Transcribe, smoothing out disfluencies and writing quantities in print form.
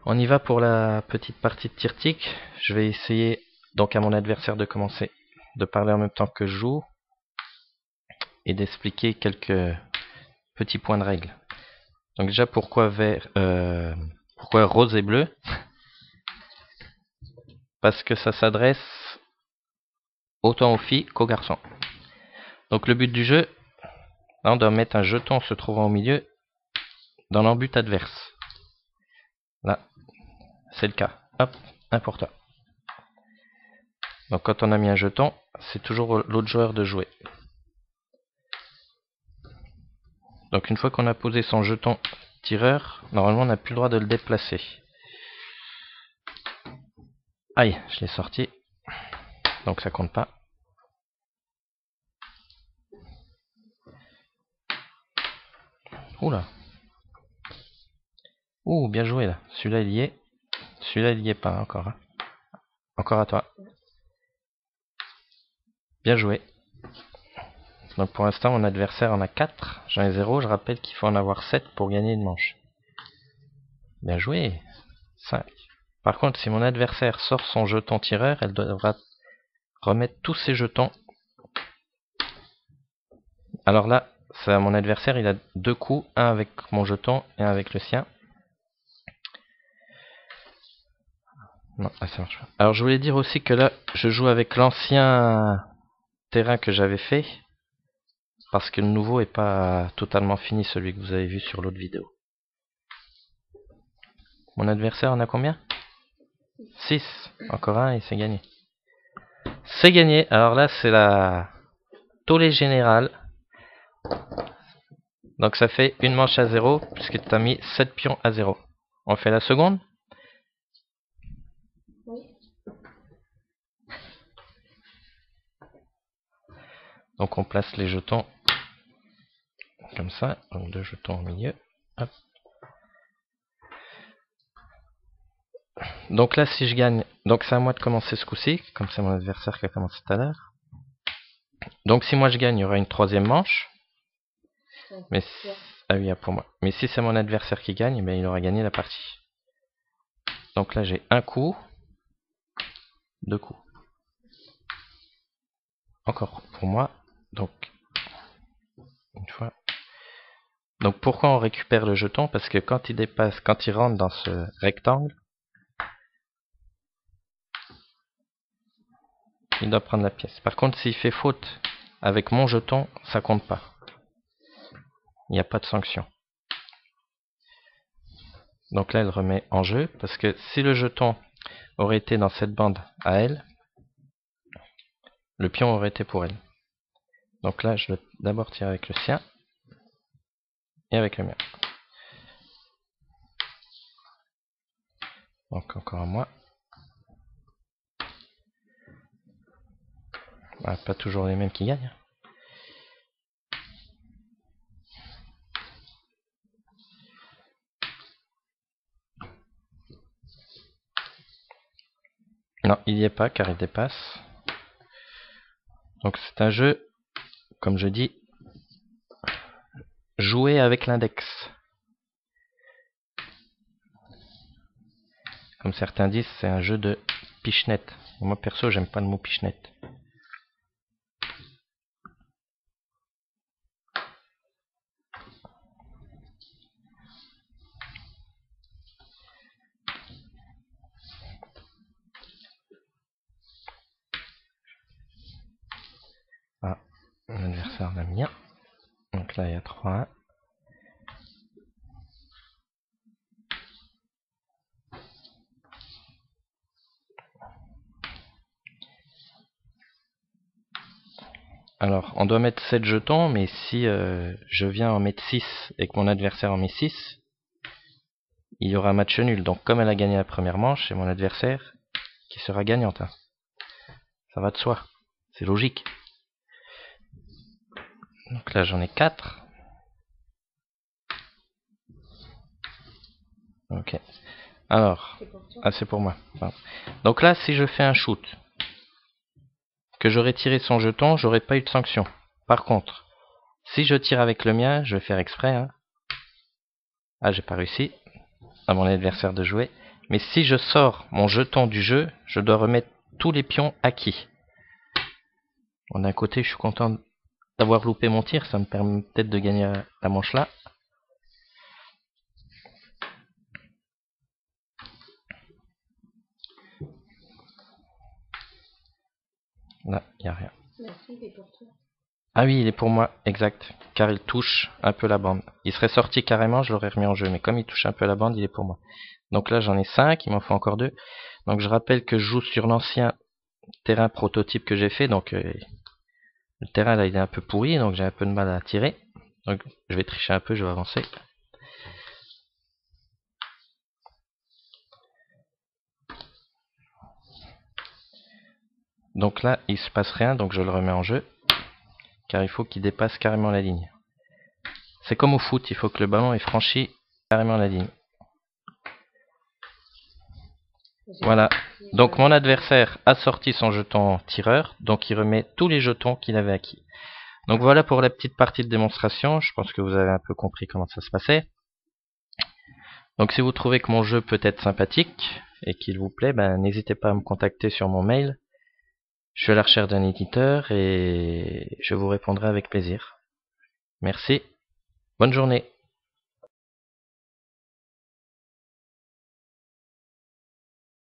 On y va pour la petite partie de tir-tic. Je vais essayer donc à mon adversaire de commencer, de parler en même temps que je joue et d'expliquer quelques petits points de règle. Donc déjà pourquoi rose et bleu? Parce que ça s'adresse autant aux filles qu'aux garçons. Donc le but du jeu, là on doit mettre un jeton se trouvant au milieu dans l'embut adverse. Là, c'est le cas. Hop, un pour toi. Donc quand on a mis un jeton, c'est toujours l'autre joueur de jouer. Donc une fois qu'on a posé son jeton tireur, normalement on n'a plus le droit de le déplacer. Aïe, je l'ai sorti. Donc ça compte pas. Oula. Ouh, bien joué là. Celui-là il y est. Celui-là il y est pas encore. Hein. Encore à toi. Bien joué. Donc pour l'instant mon adversaire en a 4. J'en ai 0. Je rappelle qu'il faut en avoir 7 pour gagner une manche. Bien joué. 5. Par contre si mon adversaire sort son jeton tireur, elle devra remettre tous ses jetons. Alors là, mon adversaire il a 2 coups. Un avec mon jeton et un avec le sien. Non, ça marche pas. Alors je voulais dire aussi que là, je joue avec l'ancien terrain que j'avais fait. Parce que le nouveau est pas totalement fini, celui que vous avez vu sur l'autre vidéo. Mon adversaire en a combien? 6. Encore un et c'est gagné. C'est gagné. Alors là, c'est la tollée générale. Donc ça fait une manche à 0, puisque tu as mis 7 pions à 0. On fait la seconde? Oui. Donc on place les jetons comme ça. Donc 2 jetons au milieu. Hop. Donc là, si je gagne, donc c'est à moi de commencer ce coup-ci, comme c'est mon adversaire qui a commencé tout à l'heure. Donc si moi je gagne, il y aura une troisième manche. Mais ah oui, pour moi. Mais si c'est mon adversaire qui gagne, ben, il aura gagné la partie. Donc là, j'ai un coup, 2 coups. Encore pour moi. Donc, une fois. Donc pourquoi on récupère le jeton? Parce que quand il dépasse, quand il rentre dans ce rectangle, il doit prendre la pièce. Par contre, s'il fait faute avec mon jeton, ça compte pas. Il n'y a pas de sanction. Donc là, elle remet en jeu, parce que si le jeton aurait été dans cette bande à elle, le pion aurait été pour elle. Donc là, je dois d'abord tirer avec le sien et avec le mien. Donc encore à moi. Ah, pas toujours les mêmes qui gagnent. Non, il n'y est pas car il dépasse. Donc c'est un jeu, comme je dis, jouer avec l'index. Comme certains disent, c'est un jeu de pichenette. Moi perso, j'aime pas le mot pichenette. Ah, mon adversaire l'a mis. Donc là, il y a 3-1. Alors, on doit mettre 7 jetons, mais si je viens en mettre 6 et que mon adversaire en met 6, il y aura un match nul. Donc, comme elle a gagné la première manche, c'est mon adversaire qui sera gagnante. Hein. Ça va de soi. C'est logique. Donc là, j'en ai 4. Ok. Alors, c'est pour moi. Enfin. Donc là, si je fais un shoot, que j'aurais tiré son jeton, j'aurais pas eu de sanction. Par contre, si je tire avec le mien, je vais faire exprès. Hein. Ah, j'ai pas réussi. À mon adversaire de jouer. Mais si je sors mon jeton du jeu, je dois remettre tous les pions acquis. Bon, d'un côté, je suis content d'avoir loupé mon tir, ça me permet peut-être de gagner la manche là. Là, il n'y a rien. Merci, il est pour toi. Ah oui, il est pour moi, exact, car il touche un peu la bande. Il serait sorti carrément, je l'aurais remis en jeu, mais comme il touche un peu la bande, il est pour moi. Donc là, j'en ai 5, il m'en faut encore 2. Donc je rappelle que je joue sur l'ancien terrain prototype que j'ai fait, donc le terrain là, il est un peu pourri, donc j'ai un peu de mal à tirer. Donc je vais tricher un peu, je vais avancer. Donc là, il se passe rien, donc je le remets en jeu, car il faut qu'il dépasse carrément la ligne. C'est comme au foot, il faut que le ballon ait franchi carrément la ligne. Voilà, donc mon adversaire a sorti son jeton tireur, donc il remet tous les jetons qu'il avait acquis. Donc voilà pour la petite partie de démonstration, je pense que vous avez un peu compris comment ça se passait. Donc si vous trouvez que mon jeu peut être sympathique et qu'il vous plaît, n'hésitez pas à me contacter sur mon mail. Je suis à la recherche d'un éditeur et je vous répondrai avec plaisir. Merci, bonne journée.